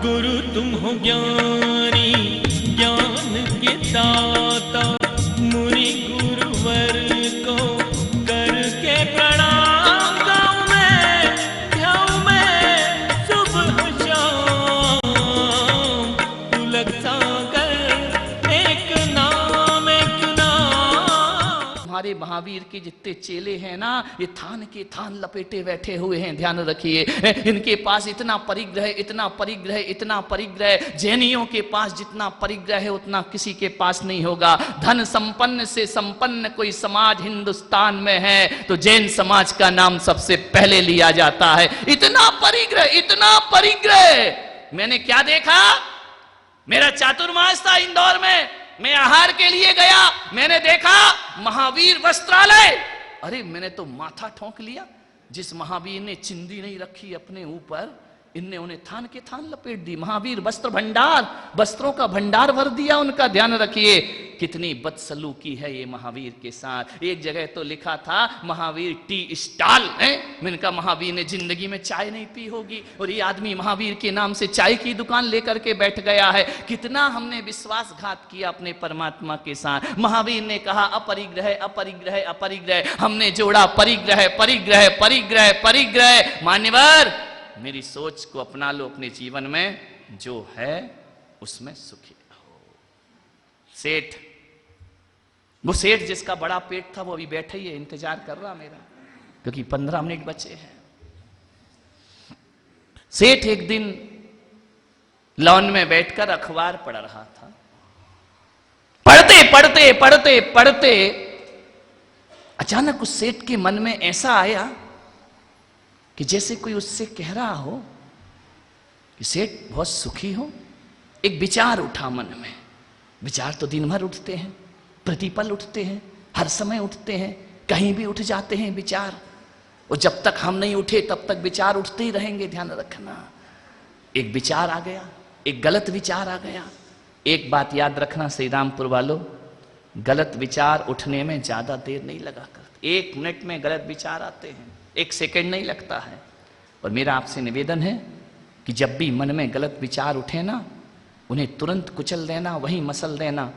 गुरु तुम हो ज्ञानी ज्ञान के दाता, मुनि गुरुवर को करके प्रणाम गाऊं मैं, ध्याऊं मैं सुबह शाम। तुलक सागर एक नाम, एक नाम। हमारे महावीर के जितने चेले हैं ना, ये थान के थान लपेटे बैठे हुए हैं, ध्यान रखिए। इनके पास इतना परिग्रह, इतना परिग्रह, इतना परिग्रह, जैनियों के पास जितना परिग्रह है उतना किसी के पास नहीं होगा। धन संपन्न से संपन्न कोई समाज हिंदुस्तान में है तो जैन समाज का नाम सबसे पहले लिया जाता है। इतना परिग्रह, इतना परिग्रह। मैंने क्या देखा, मेरा चातुर्मास था इंदौर में, मैं आहार के लिए गया, मैंने देखा महावीर वस्त्रालय। अरे मैंने तो माथा ठोंक लिया। जिस महावीर ने चिंदी नहीं रखी अपने ऊपर, इनने उन्हें थान के थान लपेट दी। महावीर वस्त्र भंडार, वस्त्रों का भंडार भर दिया उनका। ध्यान रखिए कितनी बदसलूकी है ये महावीर के साथ। एक जगह तो लिखा था महावीर टी स्टॉल है। मैंने कहा महावीर ने जिंदगी में चाय नहीं पी होगी और ये आदमी महावीर के नाम से चाय की दुकान लेकर के बैठ गया है। कितना हमने विश्वासघात किया अपने परमात्मा के साथ। महावीर ने कहा अपरिग्रह अपरिग्रह अपरिग्रह, हमने जोड़ा परिग्रह परिग्रह परिग्रह परिग्रह। मान्यवर, मेरी सोच को अपना लो अपने जीवन में, जो है उसमें सुखी रहो। सेठ, वो सेठ जिसका बड़ा पेट था वो अभी बैठे ही है, इंतजार कर रहा मेरा, क्योंकि 15 मिनट बचे हैं। सेठ एक दिन लॉन में बैठकर अखबार पढ़ रहा था। पढ़ते पढ़ते पढ़ते पढ़ते अचानक उस सेठ के मन में ऐसा आया कि जैसे कोई उससे कह रहा हो कि सेठ बहुत सुखी हो। एक विचार उठा मन में। विचार तो दिन भर उठते हैं, प्रतिपल उठते हैं, हर समय उठते हैं, कहीं भी उठ जाते हैं विचार। और जब तक हम नहीं उठे तब तक विचार उठते ही रहेंगे, ध्यान रखना। एक विचार आ गया, एक गलत विचार आ गया। एक बात याद रखना श्री रामपुर वालों, गलत विचार उठने में ज्यादा देर नहीं लगा करते। 1 मिनट में गलत विचार आते हैं, 1 सेकंड नहीं लगता है। और मेरा आपसे निवेदन है कि जब भी मन में गलत विचार उठे ना, उन्हें तुरंत कुचल देना, वहीं मसल देना,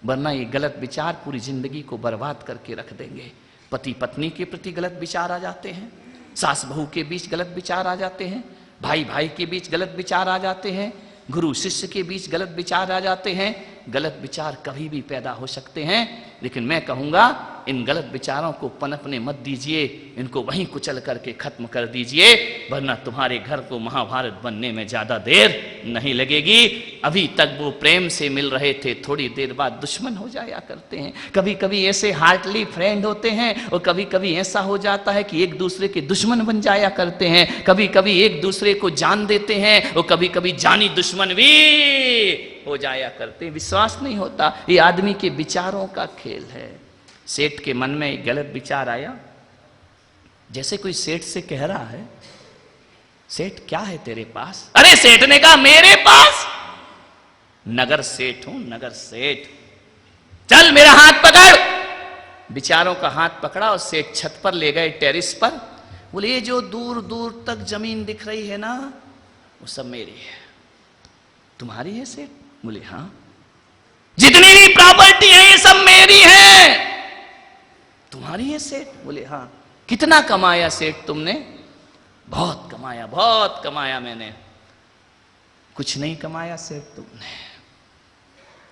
वरना ये गलत विचार पूरी जिंदगी को बर्बाद करके रख देंगे। पति पत्नी के प्रति गलत विचार आ जाते हैं, सास बहू के बीच गलत विचार आ जाते हैं, भाई भाई के बीच गलत विचार आ जाते हैं, गुरु शिष्य के बीच गलत विचार आ जाते हैं। गलत विचार कभी भी पैदा हो सकते हैं, लेकिन मैं कहूंगा इन गलत विचारों को पनपने मत दीजिए, इनको वहीं कुचल करके खत्म कर दीजिए, वरना तुम्हारे घर को महाभारत बनने में ज्यादा देर नहीं लगेगी। अभी तक वो प्रेम से मिल रहे थे, थोड़ी देर बाद दुश्मन हो जाया करते हैं। कभी कभी ऐसे हार्टली फ्रेंड होते हैं और कभी कभी ऐसा हो जाता है कि एक दूसरे के दुश्मन बन जाया करते हैं। कभी कभी एक दूसरे को जान देते हैं और कभी कभी जानी दुश्मन भी हो जाया करते हैं। विश्वास नहीं होता, ये आदमी के विचारों का खेल है। सेठ के मन में एक गलत विचार आया। जैसे कोई सेठ से कह रहा है, सेठ क्या है तेरे पास? अरे सेठ ने कहा मेरे पास नगर सेठ हूं, नगर सेठ। चल मेरा हाथ पकड़। विचारों का हाथ पकड़ा और सेठ छत पर ले गए, टेरिस पर। बोले ये जो दूर दूर तक जमीन दिख रही है ना, वो सब मेरी है। तुम्हारी है सेठ? बोले हाँ। जितनी भी प्रॉपर्टी है ये सब मेरी है। तुम्हारी है सेठ? बोले हाँ। कितना कमाया सेठ तुमने? बहुत कमाया, बहुत कमाया मैंने। कुछ नहीं कमाया सेठ तुमने,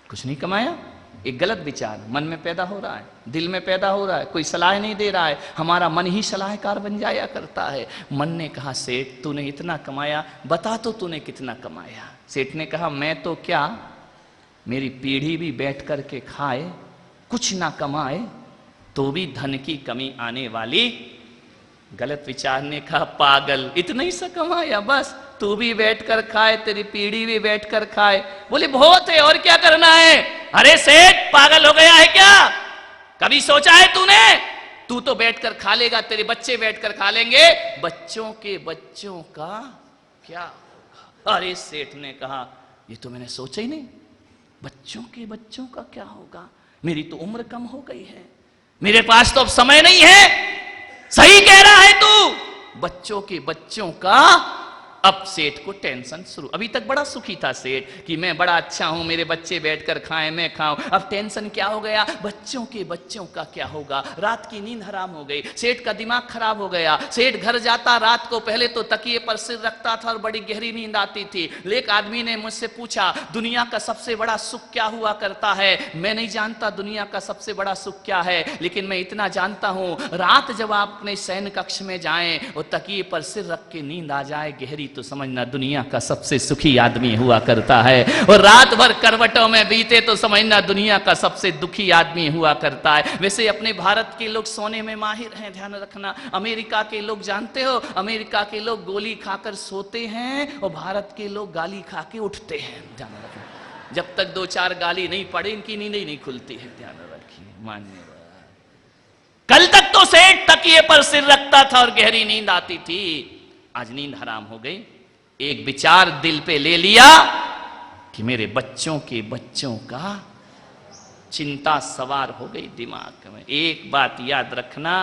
कुछ नहीं कमाया। एक गलत विचार मन में पैदा हो रहा है, दिल में पैदा हो रहा है, कोई सलाह नहीं दे रहा है, हमारा मन ही सलाहकार बन जाया करता है। मन ने कहा सेठ तूने इतना कमाया, बता तो तूने कितना कमाया। सेठ ने कहा मैं तो क्या, मेरी पीढ़ी भी बैठ कर के खाए, कुछ ना कमाए तो भी धन की कमी आने वाली। गलत विचार ने कहा पागल, इतना ही सा कमाया बस, तू भी बैठ कर खाए, तेरी पीढ़ी भी बैठ कर खाए। बोले बहुत है, और क्या करना है? अरे सेठ पागल हो गया है क्या? कभी सोचा है तूने? तू तो बैठ कर खा लेगा, तेरे बच्चे बैठ कर खा लेंगे, बच्चों के बच्चों का क्या होगा? अरे सेठ ने कहा ये तो मैंने सोचा ही नहीं, बच्चों के बच्चों का क्या होगा? मेरी तो उम्र कम हो गई है, मेरे पास तो अब समय नहीं है। सही कह रहा है तू, बच्चों के बच्चों का अब सेठ को टेंशन शुरू। अभी तक बड़ा सुखी था सेठ कि मैं बड़ा अच्छा हूं, मेरे बच्चे बैठकर खाएं, मैं खाऊं। अब टेंशन क्या हो गया, बच्चों का क्या होगा। रात की नींद हराम हो गई, सेठ का दिमाग खराब हो गया। सेठ घर जाता रात को पहले तो तकिए पर सिर रखता था और बड़ी गहरी नींद आती थी। एक आदमी ने मुझसे पूछा दुनिया का सबसे बड़ा सुख क्या हुआ करता है। मैं नहीं जानता दुनिया का सबसे बड़ा सुख क्या है, लेकिन मैं इतना जानता हूं रात जब आप अपने शयन कक्ष में जाएं और तकिए पर सिर रख के नींद आ जाए गहरी, तो समझना दुनिया का सबसे सुखी आदमी हुआ करता है। और रात भर करवटों में बीते तो समझना दुनिया का सबसे दुखी आदमी हुआ करता है। वैसे अपने भारत के लोग सोने में माहिर हैं, ध्यान रखना। अमेरिका के लोग जानते हो, अमेरिका के लोग गोली खाकर सोते हैं और भारत के लोग गाली खा के उठते हैं, ध्यान रखना। जब तक 2-4 गाली नहीं पड़े इनकी नींद ही नहीं खुलती है, ध्यान रखिए। मान्य कल तक तो सेठ तकिए पर सिर रखता था और गहरी नींद आती थी, आज नींद हराम हो गई। एक विचार दिल पे ले लिया कि मेरे बच्चों का चिंता सवार हो गई दिमाग में। एक बात याद रखना,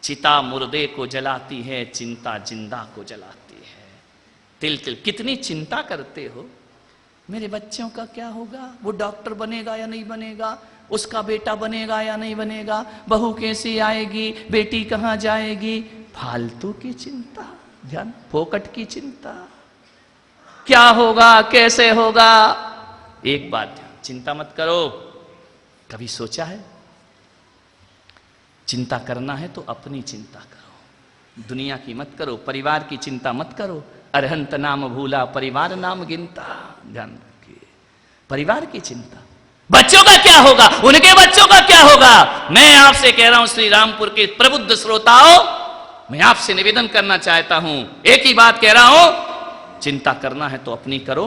चिता मुर्दे को जलाती है, चिंता जिंदा को जलाती है। तिल तिल कितनी चिंता करते हो, मेरे बच्चों का क्या होगा, वो डॉक्टर बनेगा या नहीं बनेगा, उसका बेटा बनेगा या नहीं बनेगा, बहू कैसी आएगी, बेटी कहां जाएगी। फालतू की चिंता, ध्यान, फोकट की चिंता, क्या होगा कैसे होगा। एक बात, चिंता मत करो। कभी सोचा है चिंता करना है तो अपनी चिंता करो, दुनिया की मत करो, परिवार की चिंता मत करो। अरहंत नाम भूला परिवार नाम गिनता, ध्यान रखिए। परिवार की चिंता, बच्चों का क्या होगा, उनके बच्चों का क्या होगा। मैं आपसे कह रहा हूं श्री रामपुर के प्रबुद्ध श्रोताओं, मैं आपसे निवेदन करना चाहता हूं, एक ही बात कह रहा हूं, चिंता करना है तो अपनी करो,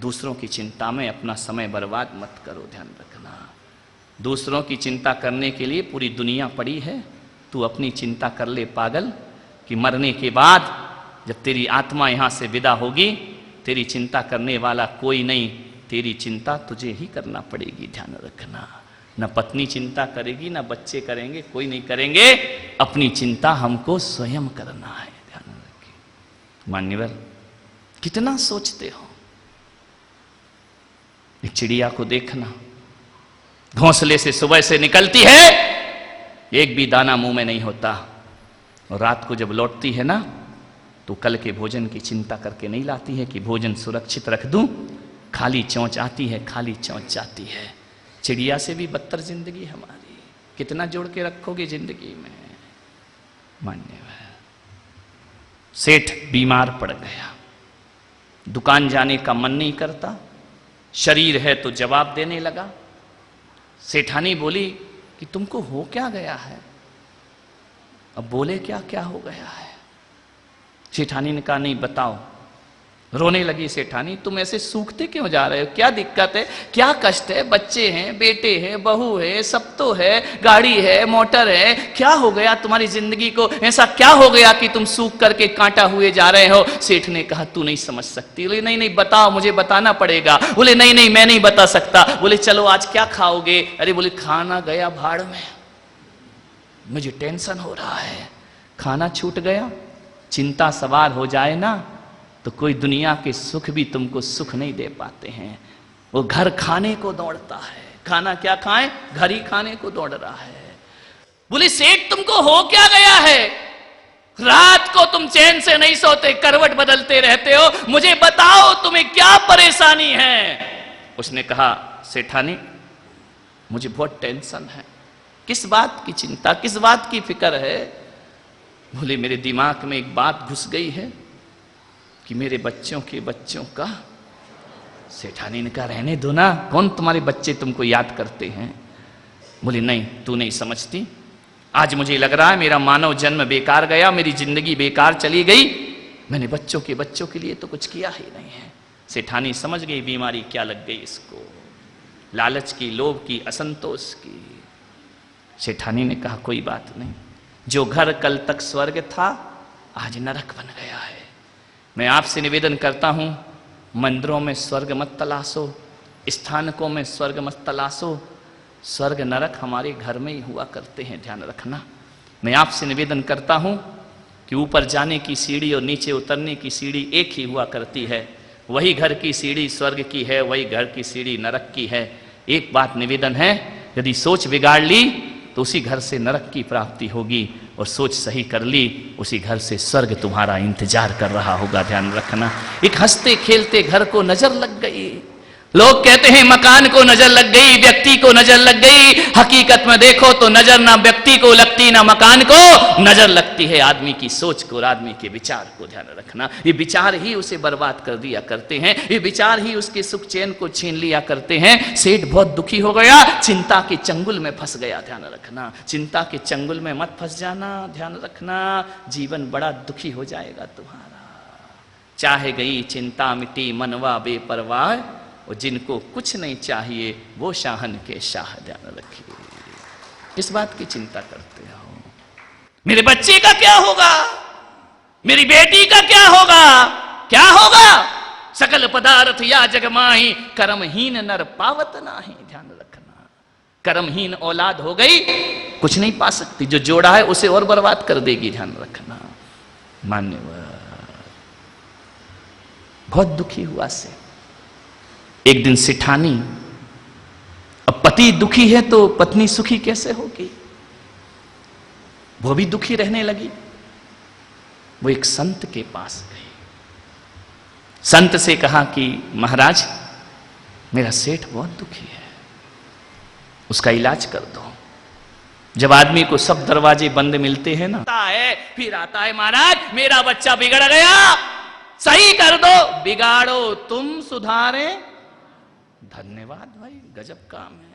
दूसरों की चिंता में अपना समय बर्बाद मत करो, ध्यान रखना। दूसरों की चिंता करने के लिए पूरी दुनिया पड़ी है, तू अपनी चिंता कर ले पागल, कि मरने के बाद जब तेरी आत्मा यहां से विदा होगी, तेरी चिंता करने वाला कोई नहीं, तेरी चिंता तुझे ही करना पड़ेगी, ध्यान रखना। न पत्नी चिंता करेगी, न बच्चे करेंगे, कोई नहीं करेंगे, अपनी चिंता हमको स्वयं करना है, ध्यान रखिए। मान्यवर कितना सोचते हो, एक चिड़िया को देखना, घोंसले से सुबह से निकलती है, एक भी दाना मुंह में नहीं होता, और रात को जब लौटती है ना, तो कल के भोजन की चिंता करके नहीं लाती है कि भोजन सुरक्षित रख दूं, खाली चौंच आती है, खाली चौंच जाती है। चिड़िया से भी बदतर जिंदगी हमारी, कितना जोड़ के रखोगे जिंदगी में। मान्य है, सेठ बीमार पड़ गया, दुकान जाने का मन नहीं करता, शरीर है तो जवाब देने लगा। सेठानी बोली कि तुमको हो क्या गया है। अब बोले क्या क्या हो गया है। सेठानी ने कहा नहीं बताओ। रोने लगी सेठानी, तुम ऐसे सूखते क्यों जा रहे हो, क्या दिक्कत है, क्या कष्ट है, बच्चे हैं, बेटे हैं, बहू है, सब तो है, गाड़ी है, मोटर है, क्या हो गया तुम्हारी जिंदगी को, ऐसा क्या हो गया कि तुम सूख करके कांटा हुए जा रहे हो। सेठ ने कहा तू नहीं समझ सकती। बोले नहीं नहीं बताओ, मुझे बताना पड़ेगा। बोले नहीं नहीं मैं नहीं बता सकता। बोले चलो आज क्या खाओगे। अरे बोले खाना गया भाड़ में, मुझे टेंशन हो रहा है। खाना छूट गया, चिंता सवार हो जाए ना तो कोई दुनिया के सुख भी तुमको सुख नहीं दे पाते हैं। वो घर खाने को दौड़ता है, खाना क्या खाएं, घर ही खाने को दौड़ रहा है। बोले सेठ तुमको हो क्या गया है, रात को तुम चैन से नहीं सोते, करवट बदलते रहते हो, मुझे बताओ तुम्हें क्या परेशानी है। उसने कहा सेठानी मुझे बहुत टेंशन है। किस बात की चिंता, किस बात की फिक्र है। बोले मेरे दिमाग में एक बात घुस गई है कि मेरे बच्चों का। सेठानी ने कहा रहने दो ना, कौन तुम्हारे बच्चे तुमको याद करते हैं। बोली नहीं तू नहीं समझती, आज मुझे लग रहा है मेरा मानव जन्म बेकार गया, मेरी जिंदगी बेकार चली गई, मैंने बच्चों के लिए तो कुछ किया ही नहीं है। सेठानी समझ गई बीमारी क्या लग गई इसको, लालच की, लोभ की, असंतोष की। सेठानी ने कहा कोई बात नहीं, जो घर कल तक स्वर्ग था आज नरक बन गया है। मैं आपसे निवेदन करता हूं मंदिरों में स्वर्ग मत तलाशो, स्थानकों में स्वर्ग मत तलाशो, स्वर्ग नरक हमारे घर में ही हुआ करते हैं, ध्यान रखना। मैं आपसे निवेदन करता हूं कि ऊपर जाने की सीढ़ी और नीचे उतरने की सीढ़ी एक ही हुआ करती है। वही घर की सीढ़ी स्वर्ग की है, वही घर की सीढ़ी नरक की है। एक बात निवेदन है, यदि सोच बिगाड़ ली तो उसी घर से नरक की प्राप्ति होगी, और सोच सही कर ली उसी घर से स्वर्ग तुम्हारा इंतजार कर रहा होगा। ध्यान रखना। एक हंसते खेलते घर को नजर लग गई। लोग कहते हैं मकान को नजर लग गई, व्यक्ति को नजर लग गई। हकीकत में देखो तो नजर ना व्यक्ति को लगती ना मकान को, नजर लगती है आदमी की सोच को और आदमी के विचार को। ध्यान रखना। ये विचार ही उसे बर्बाद कर दिया करते हैं, ये विचार ही उसके सुख चैन को छीन लिया करते हैं। सेठ बहुत दुखी हो गया, चिंता के चंगुल में फंस गया। ध्यान रखना। चिंता के चंगुल में मत फंस जाना। ध्यान रखना। जीवन बड़ा दुखी हो जाएगा तुम्हारा। चाहे गई चिंता मिटी मनवा बेपरवाह, और जिनको कुछ नहीं चाहिए वो शाहन के शाह। ध्यान रखिए। किस बात की चिंता करते हो? मेरे बच्चे का क्या होगा, मेरी बेटी का क्या होगा, क्या होगा? सकल पदार्थ या जगमाही, कर्महीन नर पावत नाही। ध्यान रखना। कर्महीन औलाद हो गई, कुछ नहीं पा सकती। जो जोड़ा है उसे और बर्बाद कर देगी। ध्यान रखना। मान्यवर बहुत दुखी हुआ से एक दिन सेठानी, अब पति दुखी है तो पत्नी सुखी कैसे होगी? वो भी दुखी रहने लगी। वो एक संत के पास गई। संत से कहा कि महाराज, मेरा सेठ बहुत दुखी है, उसका इलाज कर दो। जब आदमी को सब दरवाजे बंद मिलते हैं ना, फिर आता है महाराज मेरा बच्चा बिगड़ गया, सही कर दो। बिगाड़ो तुम, सुधारे। धन्यवाद भाई, गजब काम है।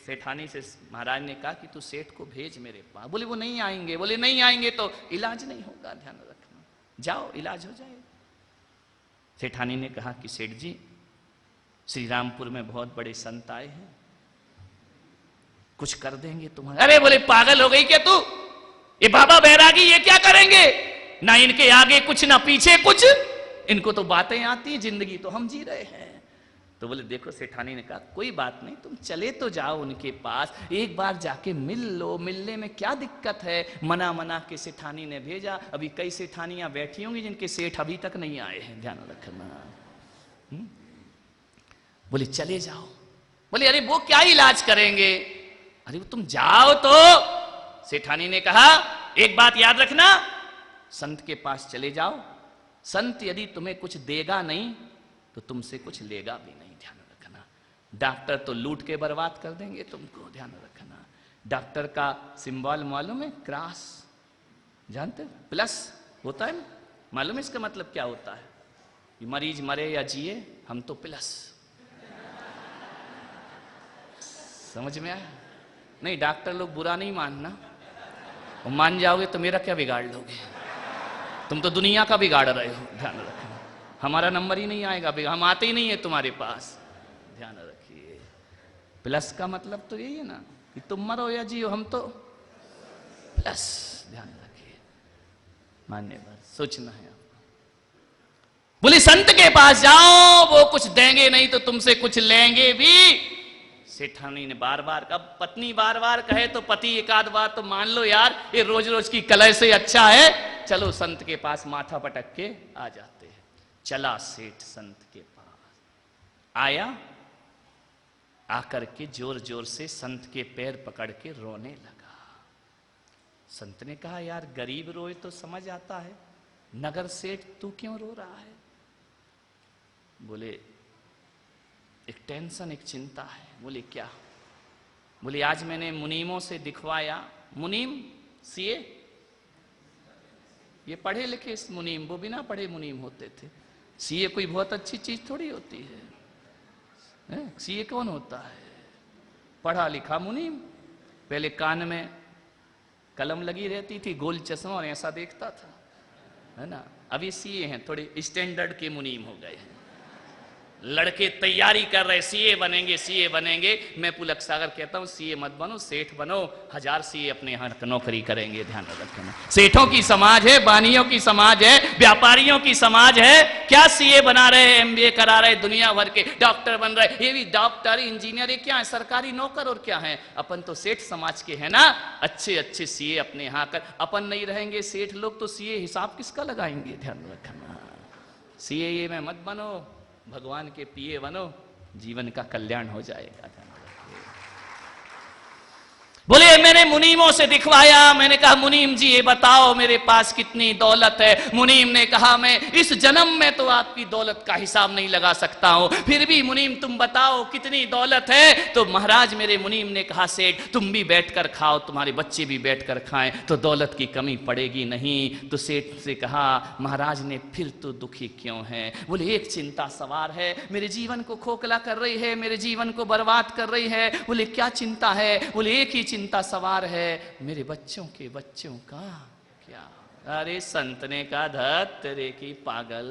सेठानी से महाराज ने कहा कि तू सेठ को भेज मेरे पास। बोले वो नहीं आएंगे। बोले नहीं आएंगे तो इलाज नहीं होगा। ध्यान रखना। जाओ, इलाज हो जाएगा। सेठानी ने कहा कि सेठ जी, श्री रामपुर में बहुत बड़े संत आए हैं, कुछ कर देंगे तुम्हारे। अरे बोले पागल हो गई क्या तू? ये बाबा बैरागी ये क्या करेंगे? ना इनके आगे कुछ ना पीछे कुछ, इनको तो बातें आती हैं, जिंदगी तो हम जी रहे हैं। तो बोले देखो, सेठानी ने कहा कोई बात नहीं, तुम चले तो जाओ उनके पास, एक बार जाके मिल लो। मिलने में क्या दिक्कत है? मना के सेठानी ने भेजा। अभी कई सेठानियां बैठी होंगी जिनके सेठ अभी तक नहीं आए हैं। ध्यान रखना। बोले चले जाओ। बोले अरे वो क्या इलाज करेंगे? अरे वो तुम जाओ तो। सेठानी ने कहा एक बात याद रखना, संत के पास चले जाओ, संत यदि तुम्हें कुछ देगा नहीं तो तुमसे कुछ लेगा भी नहीं। ध्यान रखना। डॉक्टर तो लूट के बर्बाद कर देंगे तुमको। ध्यान रखना। डॉक्टर का सिंबल मालूम है? क्रॉस, जानते? प्लस होता है, मालूम है इसका मतलब क्या होता है? कि मरीज मरे या जिए, हम तो प्लस। समझ में आया? नहीं, डॉक्टर लोग बुरा नहीं मानना, और मान जाओगे तो मेरा क्या बिगाड़ लोगे? तुम तो दुनिया का बिगाड़ रहे हो। ध्यान रखना। हमारा नंबर ही नहीं आएगा, हम आते ही नहीं है तुम्हारे पास। ध्यान रखिए। प्लस का मतलब तो यही है ना कि तुम मरो या जियो, हम तो प्लस। ध्यान रखिए। मान्यवर सोचना है आपको। बोले संत के पास जाओ, वो कुछ देंगे नहीं तो तुमसे कुछ लेंगे भी। सेठानी ने बार बार, अब पत्नी बार बार कहे तो पति एक आध बार तो मान लो यार, ये रोज रोज की कलह से अच्छा है चलो संत के पास माथा पटक के आ जाते हैं। चला सेठ संत के पास आया, आकर के जोर जोर से संत के पैर पकड़ के रोने लगा। संत ने कहा यार गरीब रोए तो समझ आता है, नगर सेठ तू क्यों रो रहा है? बोले एक टेंशन, एक चिंता है। बोले क्या? बोले आज मैंने मुनीमों से दिखवाया। मुनीम सीए, ये पढ़े लिखे इस मुनीम, वो बिना पढ़े मुनीम होते थे। सीए कोई बहुत अच्छी चीज थोड़ी होती है। सीए कौन होता है? पढ़ा लिखा मुनीम। पहले कान में कलम लगी रहती थी, गोल चश्मा, और ऐसा देखता था, है ना। अभी सीए हैं, थोड़े स्टैंडर्ड के मुनीम हो गए हैं, लड़के तैयारी कर रहे, सीए बनेंगे, सीए बनेंगे। मैं पुलक सागर कहता हूं सीए मत बनो, सेठ बनो, 1000 सीए अपने यहां नौकरी करेंगे। ध्यान रखना, सेठों की समाज है, बानियों की समाज है, व्यापारियों की समाज है। क्या सीए बना रहे, एमबीए करा रहे, दुनिया भर के डॉक्टर बन रहे। ये भी डॉक्टर इंजीनियर, ये क्या है, सरकारी नौकर और क्या है। अपन तो सेठ समाज के हैं ना, अच्छे अच्छे सीए अपने यहां कर। अपन नहीं रहेंगे सेठ लोग तो सीए हिसाब किसका लगाएंगे। ध्यान रखना, सीए में मत बनो, भगवान के पिए बनो, जीवन का कल्याण हो जाएगा। बोले मैंने मुनीमों से दिखवाया, मैंने कहा मुनीम जी ये बताओ मेरे पास कितनी दौलत है। मुनीम ने कहा मैं इस जन्म में तो आपकी दौलत का हिसाब नहीं लगा सकता हूं, फिर भी मुनीम तुम बताओ कितनी दौलत है। तो महाराज मेरे मुनीम ने कहा सेठ तुम भी बैठकर खाओ, तुम्हारे बच्चे भी बैठकर खाएं तो दौलत की कमी पड़ेगी नहीं। तो सेठ से कहा महाराज ने फिर तो दुखी क्यों है। बोले एक चिंता सवार है, मेरे जीवन को खोखला कर रही है, मेरे जीवन को बर्बाद कर रही है। बोले क्या चिंता है। बोले एक ही चिंता सवार है, मेरे बच्चों के बच्चों का क्या। अरे संत ने कहा धत तेरे की पागल,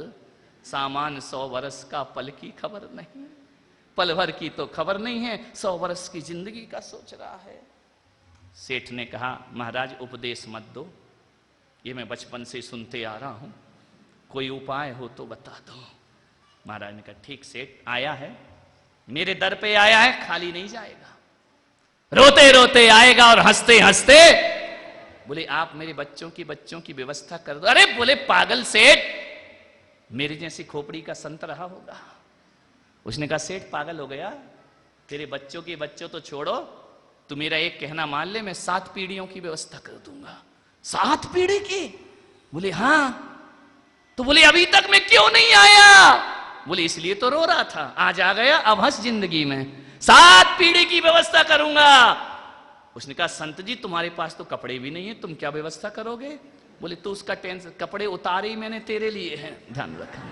सामान 100 वर्ष का पल की खबर नहीं, पल भर की तो खबर नहीं है, 100 वर्ष की जिंदगी का सोच रहा है। सेठ ने कहा महाराज उपदेश मत दो, ये मैं बचपन से सुनते आ रहा हूं, कोई उपाय हो तो बता दो। महाराज ने कहा ठीक सेठ आया है, मेरे दर पे आया है, खाली नहीं जाएगा, रोते रोते आएगा और हंसते हंसते। बोले आप मेरे बच्चों की व्यवस्था कर दो। अरे बोले पागल सेठ, मेरे जैसी खोपड़ी का संत रहा होगा। उसने कहा सेठ पागल हो गया, तेरे बच्चों के बच्चों तो छोड़ो, तू मेरा एक कहना मान ले, मैं 7 पीढ़ियों की व्यवस्था कर दूंगा। 7 पीढ़ी की। बोले हाँ। तो बोले अभी तक मैं क्यों नहीं आया। बोले इसलिए तो रो रहा था, आज आ गया, अब हंस जिंदगी में। 7 पीढ़ी की व्यवस्था करूंगा। उसने कहा संत जी तुम्हारे पास तो कपड़े भी नहीं है, तुम क्या व्यवस्था करोगे। बोले तू उसका टेंशन, कपड़े उतारे ही मैंने तेरे लिए हैं, ध्यान रखना।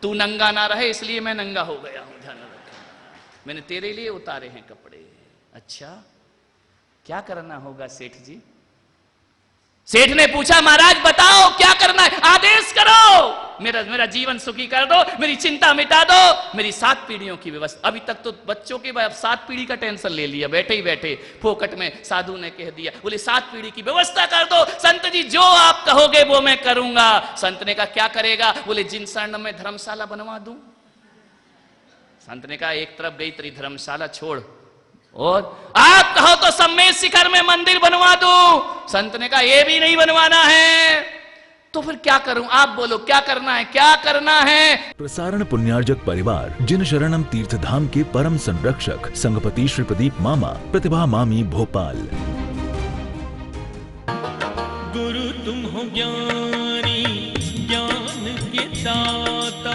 तू नंगा ना रहे इसलिए मैं नंगा हो गया हूं, ध्यान रखना, मैंने तेरे लिए उतारे हैं कपड़े। अच्छा क्या करना होगा सेठ जी। सेठ ने पूछा महाराज बताओ क्या करना है, आदेश करो, मेरा जीवन सुखी कर दो, मेरी चिंता मिटा दो, मेरी 7 पीढ़ियों की व्यवस्था। अभी तक तो बच्चों के 7 पीढ़ी का टेंशन ले लिया, बैठे ही बैठे फोकट में साधु ने कह दिया। बोले 7 पीढ़ी की व्यवस्था कर दो संत जी, जो आप कहोगे वो मैं करूंगा। संत ने कहा क्या करेगा। बोले जिन शरण में धर्मशाला बनवा दूं। संत ने कहा एक तरफ गई तेरी धर्मशाला छोड़, और आप कहो तो सम्मेद शिखर में मंदिर बनवा दूं। संत ने कहा ये भी नहीं बनवाना है। तो फिर क्या करूं, आप बोलो क्या करना है, क्या करना है। प्रसारण पुण्यार्जक परिवार जिन शरणम तीर्थधाम के परम संरक्षक संघपति श्री प्रदीप मामा, प्रतिभा मामी भोपाल। गुरु तुम हो ज्ञानी, ज्ञान के दाता।